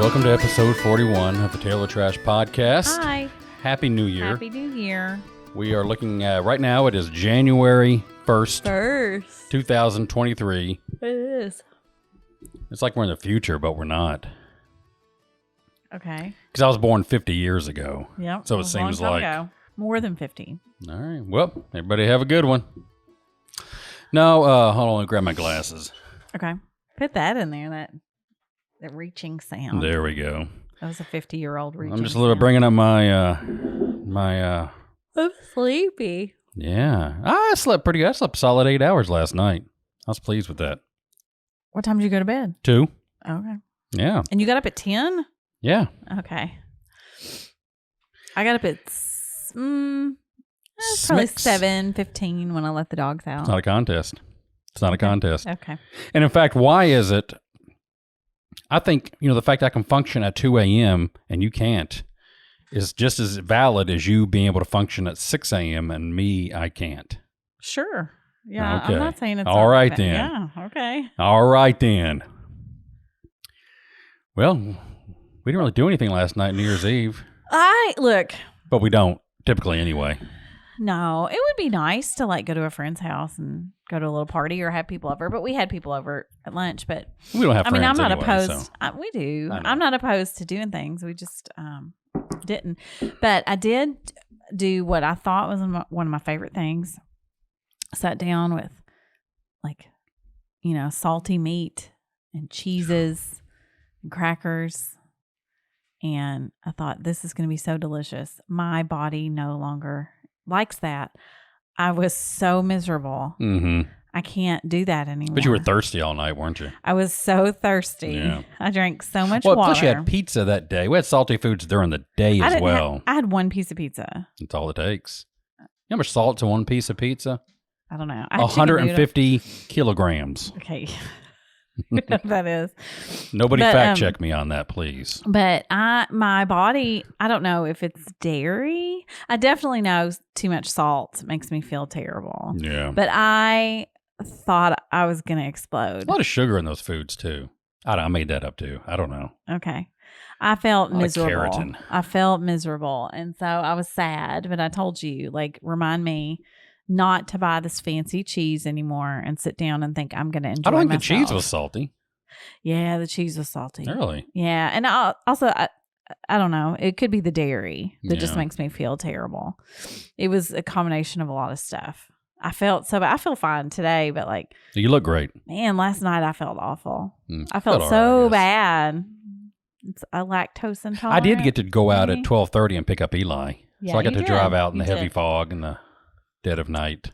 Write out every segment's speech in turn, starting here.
Welcome to episode 41 of the Taylor Trash Podcast. Hi. Happy New Year. Happy New Year. We are looking at, right now, it is January 1st, 2023. It is. It's like we're in the future, but we're not. Okay. Because I was born 50 years ago. Yep. So it seems like... ago. More than 50. All right. Well, everybody have a good one. No, hold on. Let me grab my glasses. Okay. Put that in there, that reaching sound. There we go. That was a 50-year-old reaching I'm just a little bringing up my, I'm sleepy. yeah. I slept pretty good. I slept a solid 8 hours last night. I was pleased with that. What time did you go to bed? 2. Okay. Yeah. And you got up at 10? Yeah. Okay. I got up at probably 7:15 when I let the dogs out. It's not a contest. It's not a contest. Okay. And in fact, why is it? I think, the fact I can function at 2 a.m. and you can't is just as valid as you being able to function at 6 a.m. and me, I can't. Sure. Yeah. Okay. I'm not saying it's all not right okay. then. Yeah. Okay. All right then. Well, we didn't really do anything last night, New Year's Eve. Look. But we don't typically anyway. No, it would be nice to go to a friend's house and go to a little party or have people over. But we had people over at lunch. But We don't have friends I'm not anyway, opposed. so. We do. I know. I'm not opposed to doing things. We just didn't. But I did do what I thought was one of my favorite things. Sat down with salty meat and cheeses and crackers. And I thought, this is going to be so delicious. My body no longer likes that. I was so miserable. Mm-hmm. I can't do that anymore. But you were thirsty all night, weren't you? I was so thirsty. Yeah. I drank so much Well, water. plus you had pizza that day. We had salty foods during the day as well. I had one piece of pizza. That's all it takes. You know how much salt's in one piece of pizza? I don't know. I had 150 kilograms. Okay. You know what that is. Nobody fact check me on that, please. But my body, I don't know if it's dairy. I definitely know too much salt makes me feel terrible. Yeah. But I thought I was going to explode. A lot of sugar in those foods, too. I made that up, too. I don't know. Okay. I felt miserable. Keratin. I felt miserable. And so I was sad, but I told you, remind me not to buy this fancy cheese anymore and sit down and think I'm going to enjoy I don't think myself. the cheese was salty. Yeah, the cheese was salty. Really? Yeah. And I don't know. It could be the dairy that just makes me feel terrible. It was a combination of a lot of stuff. I feel fine today, but You look great. man, last night I felt awful. I felt felt all so right, I guess. bad. It's a lactose intolerant. I did get to go out at maybe? 12:30 and pick up Eli. Yeah, So I got you to did. drive out in the You heavy did. fog and the dead of night.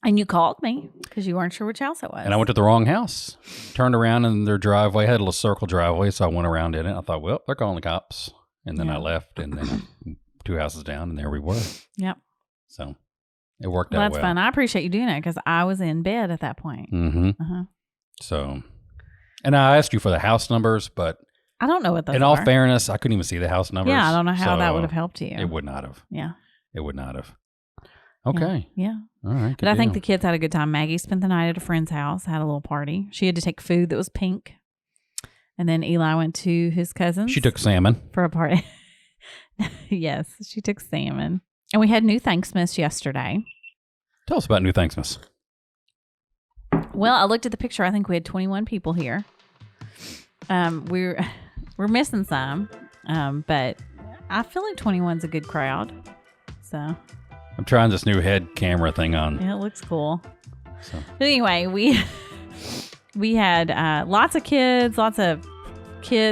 And you called me because you weren't sure which house it was. And I went to the wrong house. Turned around in their driveway. Had a little circle driveway, so I went around in it. I thought, well, they're calling the cops. And then Yeah. I left, and then 2 houses down, and there we were. Yep. So it worked Well, out that's well. fun. I appreciate you doing it because I was in bed at that point. Mm-hmm. Uh-huh. So, and I asked you for the house numbers, but I don't know what those in are. all fairness, I couldn't even see the house numbers. Yeah, I don't know how that so would have helped you. It would not have. Yeah. It would not have. Okay. Yeah. All right. But I think the kids had a good time. Maggie spent the night at a friend's house, had a little party. She had to take food that was pink. And then Eli went to his cousin's. She took salmon. For a party. Yes, she took salmon. And we had New Thanksmas yesterday. Tell us about New Thanksmas. Well, I looked at the picture. I think we had 21 people here. We're missing some, but I feel like 21's a good crowd. So I'm trying this new head camera thing on. yeah, it looks cool. So. But anyway, we had lots of kids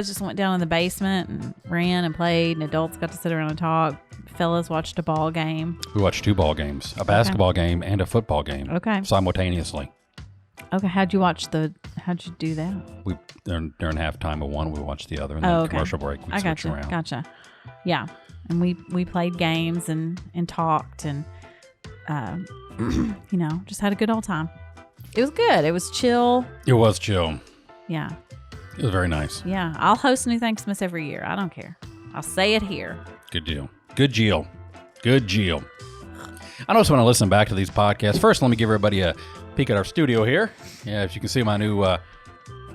just went down in the basement and ran and played, and adults got to sit around and talk. Fellas watched a ball game. We watched 2 ball games, a basketball game and a football game. Okay. Simultaneously. Okay, how'd you do that? We during halftime of one, we watched the other, and then Oh, okay. commercial break, we switched around. Gotcha. Yeah. And we played games and talked and, just had a good old time. It was good. It was chill. It was chill. Yeah. It was very nice. Yeah. I'll host New Thanksmas every year. I don't care. I'll say it here. Good deal. Good Jill. Good Jill. I also want to listen back to these podcasts. First, let me give everybody a peek at our studio here. Yeah, if you can see my new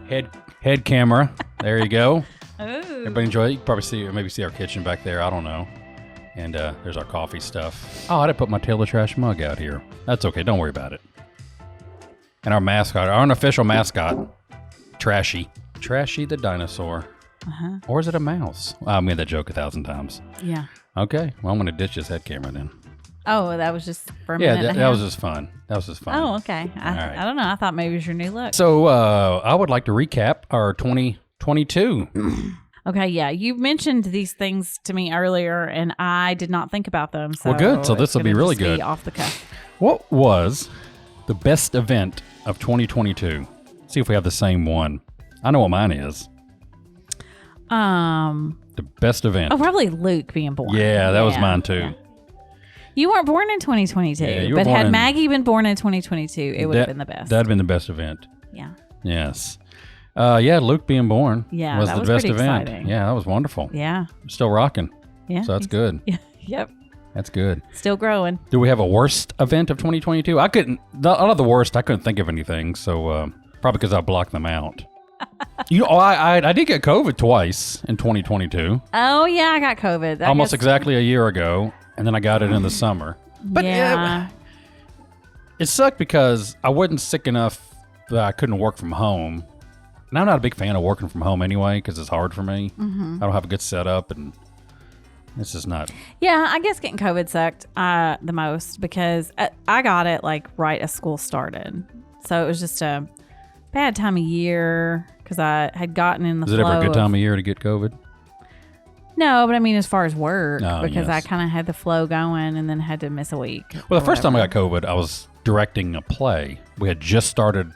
head camera. There you go. Everybody enjoy it. You can probably maybe see our kitchen back there. I don't know. And there's our coffee stuff. Oh, I didn't put my Taylor Trash mug out here. That's okay. Don't worry about it. And our mascot, our unofficial mascot, Trashy. Trashy the dinosaur. Uh-huh. Or is it a mouse? I made that joke 1,000 times. Yeah. Okay. Well, I'm going to ditch this head camera then. Oh, that was just for a Yeah, minute. that was just fun. Oh, okay. right. I don't know. I thought maybe it was your new look. So I would like to recap our 2022. Okay, yeah. You mentioned these things to me earlier, and I did not think about them. So Well, good. So this will be really good. Off the cuff. What was the best event of 2022? See if we have the same one. I know what mine is. The best event. Oh, probably Luke being born. Yeah, that was mine too. Yeah. You weren't born in 2022, you were but born had in- Maggie been born in 2022, it would have been the best. That'd been the best event. Yeah. Yes. Yeah, Luke being born Yeah, was that the was best pretty event. exciting. Yeah, that was wonderful. Yeah. Still rocking. Yeah. So that's good. Yeah. Yep. That's good. Still growing. Do we have a worst event of 2022? I couldn't. Not the worst. I couldn't think of anything. So probably because I blocked them out. I did get COVID twice in 2022. Oh, yeah, I got COVID. Almost exactly a year ago, and then I got it in the summer. But yeah. it sucked because I wasn't sick enough that I couldn't work from home. And I'm not a big fan of working from home anyway because it's hard for me. Mm-hmm. I don't have a good setup, and it's just not. Yeah, I guess getting COVID sucked the most because I got it like right as school started. So it was just a bad time of year because I had gotten in the flow. Is it ever a good time of year to get COVID? No, but I mean as far as work Oh, because yes. I kind of had the flow going and then had to miss a week. Well, the first time I got COVID, I was directing a play. We had just started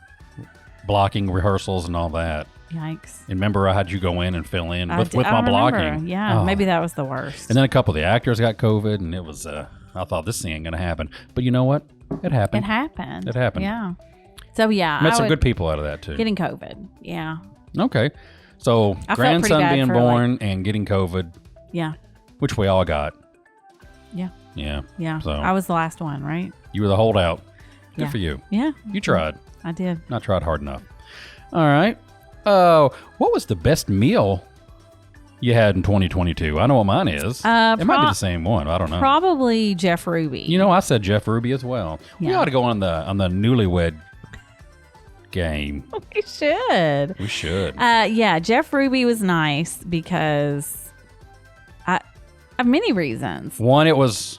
blocking rehearsals and all that. Yikes. And remember, I had you go in and fill in with I my remember. blocking. Yeah, Oh. maybe that was the worst. And then a couple of the actors got COVID, and it was, I thought this thing ain't going to happen. But you know what? It happened. It happened. Yeah. So, yeah. Met some good people out of that, too. Getting COVID. Yeah. Okay. So, I felt pretty grandson bad being for, born and getting COVID, Yeah. which we all got. Yeah. Yeah. Yeah. So, I was the last one, right? you were the holdout. Good Yeah. for you. Yeah. You tried. I did. Not tried hard enough. All right. What was the best meal you had in 2022? I know what mine is. It might be the same one. I don't know. Probably Jeff Ruby. You know, I said Jeff Ruby as well. We Yeah. ought to go on the Newlywed Game. We should. We should. Yeah, Jeff Ruby was nice because I have many reasons. One, it was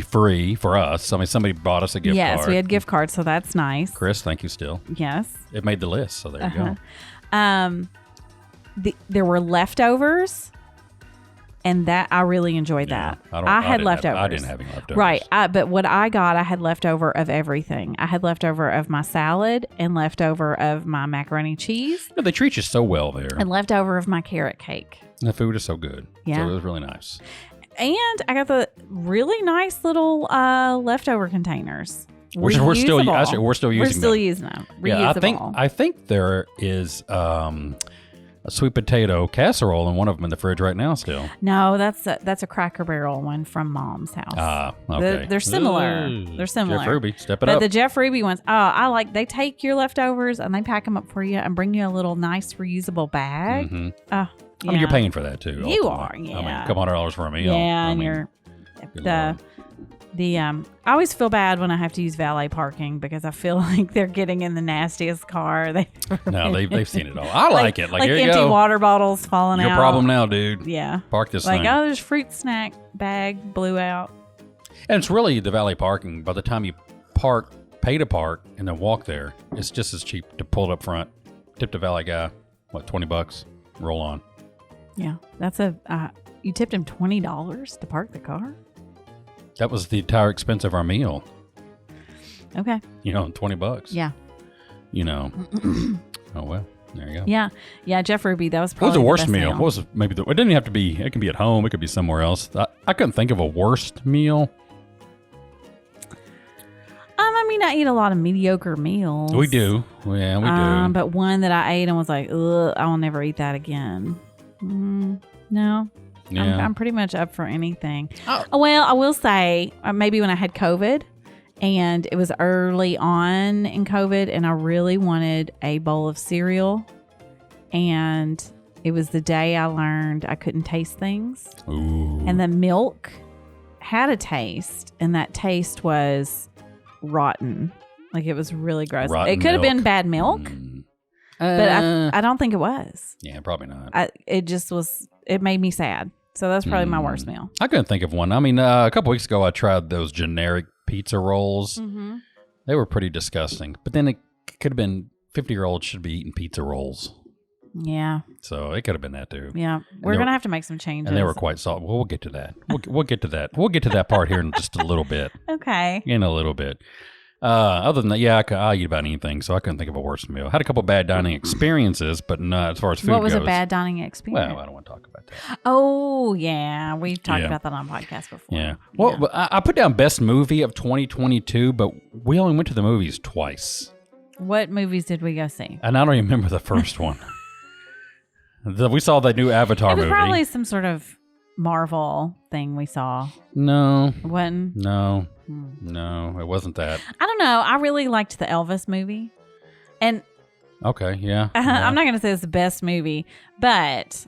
free for us. I mean, somebody bought us a gift card. Yes, we had gift cards, so that's nice. Chris, thank you still. Yes. It made the list, so there you go. There were leftovers, and that I really enjoyed that. I had leftovers. I didn't have any leftovers. Right. But what I got, I had leftover of everything. I had leftover of my salad and leftover of my macaroni and cheese No, they treat you so well there. and leftover of my carrot cake. The food is so good. Yeah. So it was really nice. And I got the really nice little leftover containers. We're still Reusable. we're still using We're still them. using them. Yeah, Reusable. I think there is a sweet potato casserole in one of them in the fridge right now still. No, that's a Cracker Barrel one from Mom's house. Okay. They're similar. Ooh, They're similar. Jeff Ruby, step it But up. the Jeff Ruby ones, they take your leftovers and they pack them up for you and bring you a little nice reusable bag. Mhm. Yeah. I mean, you're paying for that too. You ultimately. are, I mean, yeah. a couple $100 for a meal. Yeah, I and mean, you're good the I always feel bad when I have to use valet parking because I feel like they're getting in the nastiest car. No, they've seen it all. I like it. Like here you empty go. water bottles falling Your out. problem now, dude. Yeah. Park this Like, thing. oh, there's fruit snack bag blew out. And it's really the valet parking. By the time you pay to park, and then walk there, it's just as cheap to pull it up front. Tip the valet guy, $20? Roll on. Yeah, that's you tipped him $20 to park the car. That was the entire expense of our meal. Okay. $20. Yeah. Oh well, there you go. Yeah. Jeff Ruby, that was What was probably the worst best meal? What was maybe it didn't have to be. It can be at home. It could be somewhere else. I couldn't think of a worst meal. I mean, I eat a lot of mediocre meals. We do. Yeah, we do. But one that I ate and was like, ugh, I'll never eat that again. No. Yeah. I'm pretty much up for anything. Oh. Well, I will say maybe when I had COVID and it was early on in COVID and I really wanted a bowl of cereal and it was the day I learned I couldn't taste things. Ooh. And the milk had a taste, and that taste was rotten. Like, it was really gross. Rotten it could have been milk. bad milk, but I don't think it was. Yeah, probably not. It just was, it made me sad. So that's probably my worst meal. I couldn't think of one. I mean, a couple weeks ago, I tried those generic pizza rolls. Mm-hmm. They were pretty disgusting. But then it could have been 50-year-olds should be eating pizza rolls. Yeah. So it could have been that too. Yeah. We're going to have to make some changes. And they were quite salty. Well, we'll get to that. We'll get to that. We'll get to that part here in just a little bit. Okay. In a little bit. Other than that, yeah, I'll eat about anything, so I couldn't think of a worse meal. Had a couple bad dining experiences, but not as far as food goes. What was a bad dining experience? Well, I don't want to talk about that. Oh, yeah. We've talked about that on podcast before. Yeah. Well, but I put down best movie of 2022, but we only went to the movies twice. What movies did we go see? And I don't even remember the first one. We saw the new Avatar movie. Probably some sort of Marvel thing we saw. No. When? No. No, it wasn't that. I don't know. I really liked the Elvis movie. And okay, yeah. I'm not going to say it's the best movie, but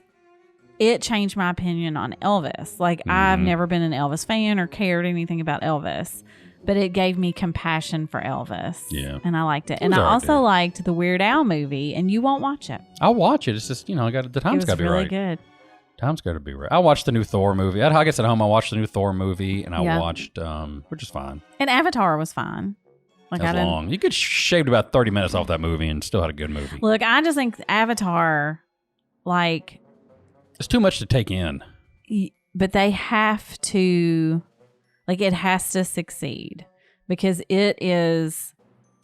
it changed my opinion on Elvis. Like, I've never been an Elvis fan or cared anything about Elvis, but it gave me compassion for Elvis. Yeah. And I liked it. And I also liked the Weird Al movie, and you won't watch it. I'll watch it. It's just, the time's got to be right. It was really good. Time's got to be right. I watched the new Thor movie. I guess at home I watched the new Thor movie, and I watched, which is fine. And Avatar was fine. Like, That's long. You could shaved about 30 minutes off that movie and still had a good movie. Look, I just think Avatar, like... It's too much to take in. But they have to... Like, it has to succeed. Because it is...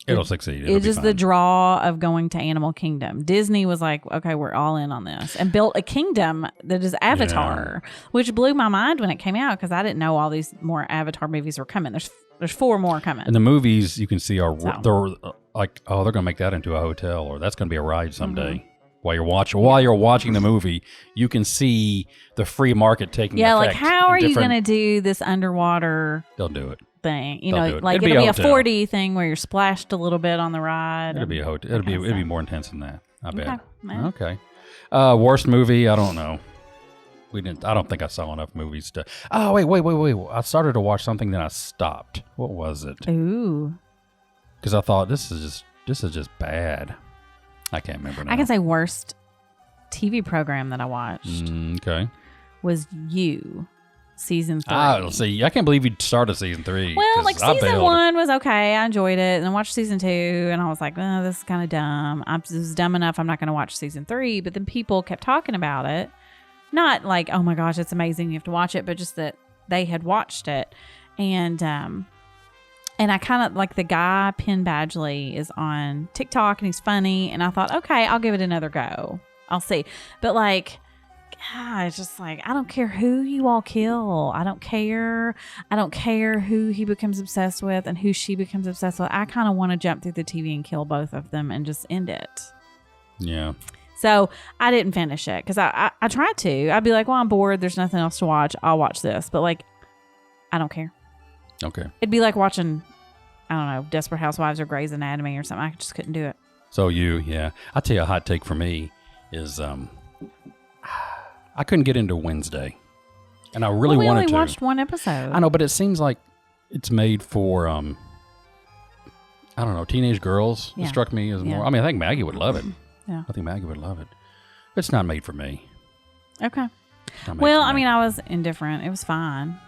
It'll succeed. It is the draw of going to Animal Kingdom. Disney was like, okay, we're all in on this. And built a kingdom that is Avatar, which blew my mind when it came out because I didn't know all these more Avatar movies were coming. There's 4 more coming. And the movies you can see are, they're like, oh, they're going to make that into a hotel, or that's going to be a ride someday. Mm-hmm. While you're watching the movie, you can see the free market taking effect. Yeah, like, how are you going to do this underwater... They'll do it. Thing, like it'll be a 4D thing where you're splashed a little bit on the ride. It'll be a hotel. It'd be more intense than that. I bet. Okay. Worst movie? I don't know. I don't think I saw enough movies to. Oh wait! I started to watch something, then I stopped. What was it? Ooh. Because I thought this is just bad. I can't remember now. I can say worst TV program that I watched. Okay. Was You. Season 3. See, I can't believe you started season 3. Well, like, season 1 was okay. I enjoyed it. And I watched season 2, and I was like, oh, this is kind of dumb. This is dumb enough. I'm not going to watch season 3. But then people kept talking about it. Not like, oh my gosh, it's amazing, you have to watch it, but just that they had watched it. And I kind of, like, the guy, Penn Badgley, is on TikTok, and he's funny. And I thought, okay, I'll give it another go. I'll see. But, like... it's just like, I don't care who you all kill. I don't care who he becomes obsessed with and who she becomes obsessed with. I kind of want to jump through the TV and kill both of them and just end it. Yeah. So I didn't finish it because I tried to. I'd be like, well, I'm bored. There's nothing else to watch. I'll watch this. But, like, I don't care. Okay. It'd be like watching, I don't know, Desperate Housewives or Grey's Anatomy or something. I just couldn't do it. So I'll tell you a hot take for me is, I couldn't get into Wednesday, and I really wanted to. We only watched one episode. I know, but it seems like it's made for, I don't know, teenage girls. Yeah. It struck me as more. I mean, I think Maggie would love it. Yeah. I think Maggie would love it. But it's not made for me. Okay. Well, I mean, I was indifferent. It was fine.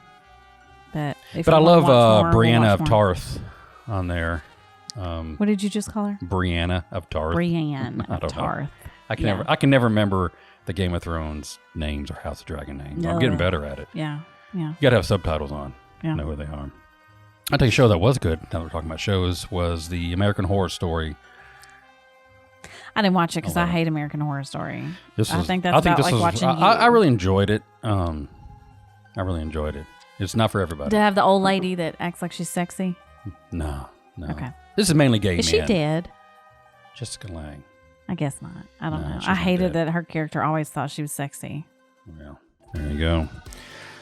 But I love Brianna of Tarth on there. What did you just call her? Brianna of Tarth. Brienne of Tarth. I can never remember the Game of Thrones names or House of Dragon names. No. I'm getting better at it. Yeah. You got to have subtitles on. Yeah. Know who they are. I'll tell you a show that was good, now that we're talking about shows, was the American Horror Story. I didn't watch it because I hate American Horror Story. I think that's watching you. I really enjoyed it. I really enjoyed it. It's not for everybody. Did it have the old lady that acts like she's sexy? No. Okay. This is mainly gay men. Is she dead? Jessica Lange. I guess not. I don't know. I hated that her character always thought she was sexy. Well, there you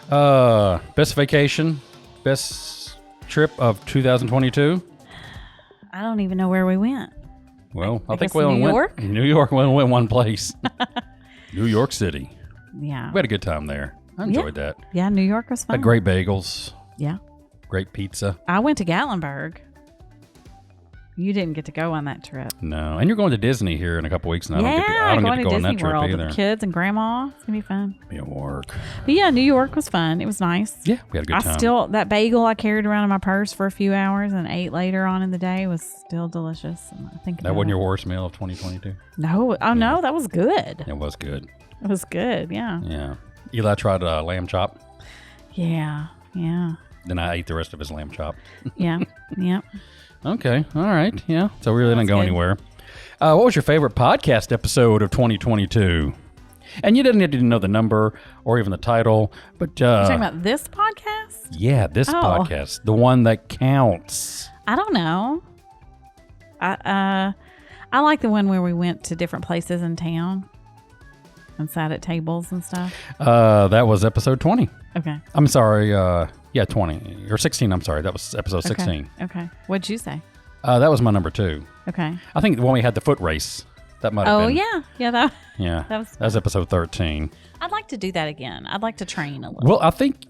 go. Best vacation, best trip of 2022? I don't even know where we went. Well, I think we only went. New York? We only went one place. New York City. Yeah. We had a good time there. I enjoyed that. Yeah, New York was fun. Had great bagels. Yeah. Great pizza. I went to Gatlinburg. You didn't get to go on that trip. No. And you're going to Disney here in a couple weeks. And Yeah, I don't get to go on Disney that trip World either. with the kids and grandma. It's going to be fun. Be at work. But yeah, New York was fun. It was nice. Yeah, we had a good time. That bagel I carried around in my purse for a few hours and ate later on in the day was still delicious. And I think that wasn't your worst meal of 2022? No. Oh, no, that was good. It was good. It was good, yeah. Yeah. Eli tried lamb chop. Yeah, yeah. Then I ate the rest of his lamb chop. Yeah, yeah. Okay, all right, yeah. So we really didn't go anywhere. What was your favorite podcast episode of 2022? And you didn't need to know the number or even the title, but... You're talking about this podcast? Yeah, this podcast. The one that counts. I don't know. I like the one where we went to different places in town and sat at tables and stuff. That was episode 20. Okay. I'm sorry. Yeah, 20 or 16. I'm sorry. That was episode 16. Okay. What'd you say? That was my number 2. Okay. I think when we had the foot race, that might have been. Oh, yeah. Yeah. That was episode 13. I'd like to do that again. I'd like to train a little. Well, I think,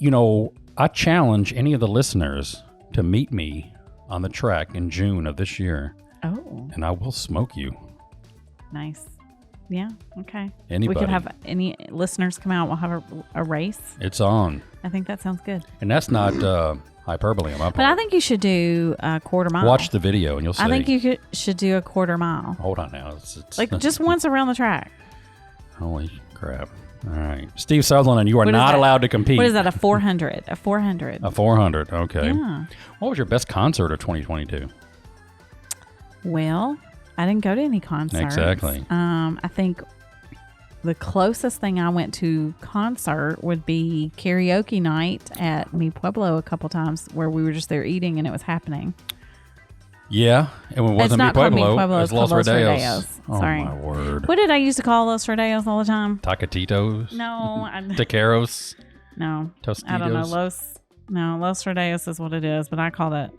I challenge any of the listeners to meet me on the track in June of this year. Oh. And I will smoke you. Nice. Yeah. Okay. Anybody. We could have any listeners come out. We'll have a race. It's on. I think that sounds good. And that's not hyperbole on my part. But I think you should do a quarter mile. Watch the video and you'll see. I think you should do a quarter mile. Hold on now. It's like just once around the track. Holy crap. All right. Steve Sutherland, you are not allowed to compete. What is that, a 400? A 400. A 400, okay. Yeah. What was your best concert of 2022? Well, I didn't go to any concerts. Exactly. I think the closest thing I went to concert would be karaoke night at Mi Pueblo a couple times where we were just there eating and it was happening. Yeah, it wasn't it's not Mi Pueblo. Called Mi Pueblo. It It's was Los called Rodeos. Oh, Sorry. my word. What did I used to call Los Rodeos all the time? Tacatitos? No. Taqueros? No. Tostitos? I don't know. Los Rodeos is what it is, but I call it.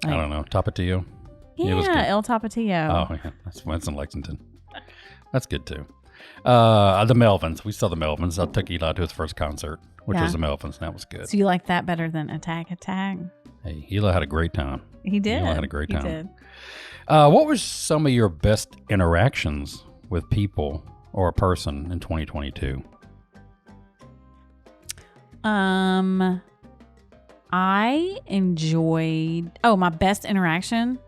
I don't know. Tapatio? Yeah, El Tapatio. Oh, yeah. That's in Lexington. That's good, too. The Melvins. We saw the Melvins. I took Eli to his first concert, which was the Melvins. And that was good. So you like that better than Attack? Hey, Eli had a great time. He did. Eli had a great time. He did. What were some of your best interactions with people or a person in 2022? I enjoyed. Oh, my best interaction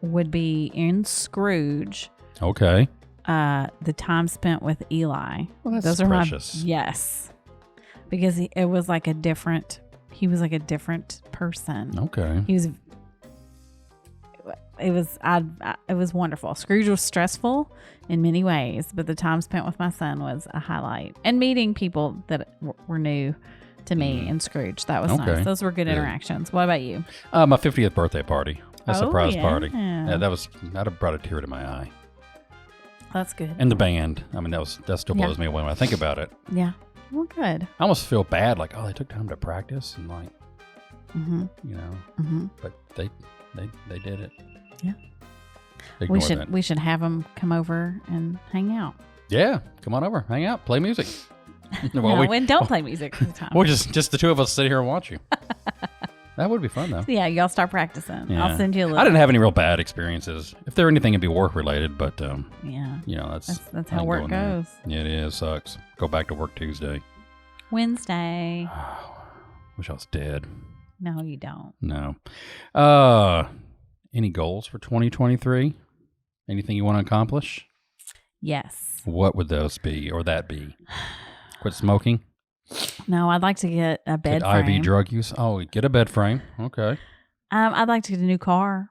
would be in Scrooge. Okay. The time spent with Eli. Well, that's Those precious. Yes, because it was like a different. He was like a different person. Okay. He was. It was wonderful. Scrooge was stressful in many ways, but the time spent with my son was a highlight. And meeting people that were new to me in Scrooge, that was nice. Those were good interactions. What about you? My 50th birthday party. A surprise party. Yeah, That'd have brought a tear to my eye. That's good. And the band. I mean, that still blows me away when I think about it. Yeah. Well, good. I almost feel bad, like, they took time to practice and like, but they did it. Yeah. Ignore We should have them come over and hang out. Yeah, come on over, hang out, play music. And don't play music at the time. We'll just the two of us sit here and watch you. That would be fun though. Yeah, y'all start practicing. Yeah. I'll send you a list. I didn't have any real bad experiences. If there anything, it'd be work related. But that's how work goes. Yeah, it is. Sucks. Go back to work Tuesday. Wednesday. Wish I was dead. No, you don't. No. Any goals for 2023? Anything you want to accomplish? Yes. What would those be, or that be? Quit smoking? No, I'd like to get a bed frame. IV drug use? Oh, get a bed frame. Okay. I'd like to get a new car.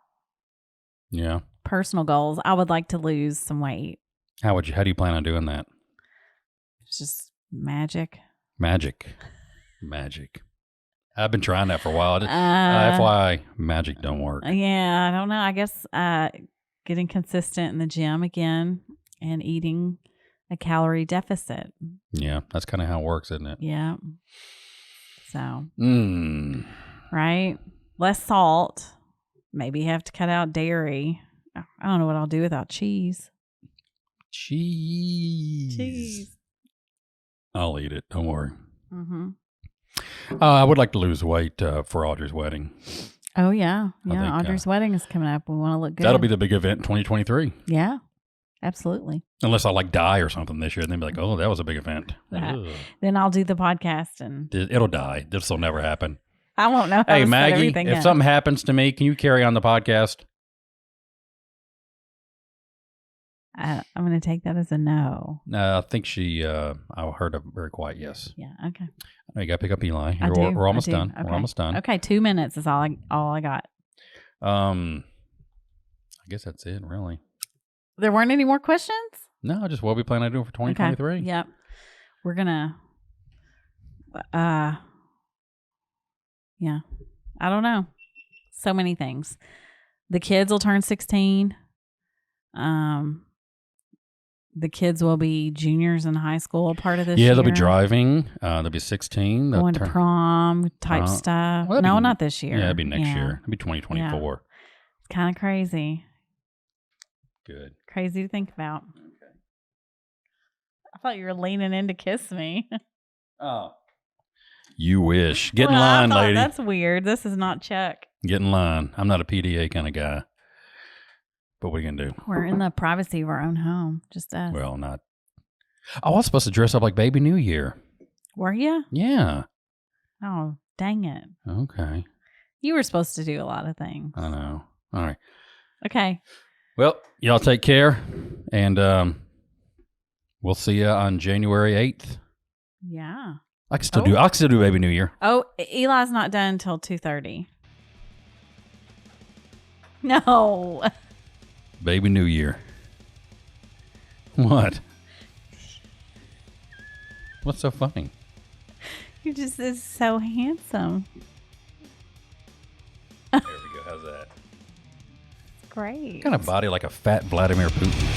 Yeah. Personal goals. I would like to lose some weight. How do you plan on doing that? It's just magic. Magic. I've been trying that for a while. FYI, magic don't work. Yeah, I don't know. I guess getting consistent in the gym again and eating a calorie deficit. Yeah, that's kind of how it works, isn't it? Yeah. So, right? Less salt. Maybe have to cut out dairy. I don't know what I'll do without cheese. Cheese. I'll eat it. Don't worry. Mm-hmm. I would like to lose weight for Audrey's wedding. Oh, yeah. I Yeah. think, Audrey's wedding is coming up. We want to look good. That'll be the big event in 2023. Yeah. Absolutely. Unless I die or something this year, and then be like, oh, that was a big event. Then I'll do the podcast and It'll die. This will never happen. I won't know how Hey, to set Maggie, everything if in. something happens to me, can you carry on the podcast? I'm going to take that as a no. I think I heard a very quiet yes. Yeah. Okay. You got to pick up Eli. I do. We're almost I do. done. Okay. We're almost done. Okay. 2 minutes is all I got. I guess that's it, really. There weren't any more questions? No, just what we plan on doing for 2023. Okay. Yep. We're going to, yeah. I don't know. So many things. The kids will turn 16. The kids will be juniors in high school part of this year. Yeah, they'll be driving. They'll be 16. Going to prom type stuff. Well, no, not this year. Yeah, it'll be next year. It'll be 2024. Yeah. It's kind of crazy. Good. Crazy to think about. Okay. I thought you were leaning in to kiss me. Oh. You wish. Get in line, lady. That's weird. This is not Chuck. Get in line. I'm not a PDA kind of guy. But what are you going to do? We're in the privacy of our own home. Just us. Well, not. I was supposed to dress up like Baby New Year. Were you? Yeah. Oh, dang it. Okay. You were supposed to do a lot of things. I know. All right. Okay. Well, y'all take care. And we'll see you on January 8th. Yeah. I can still do Baby New Year. Oh, Eli's not done until 2:30. No. Baby New Year. What? What's so funny? You're just so handsome. There we go. How's that? Great. Kind of body like a fat Vladimir Putin.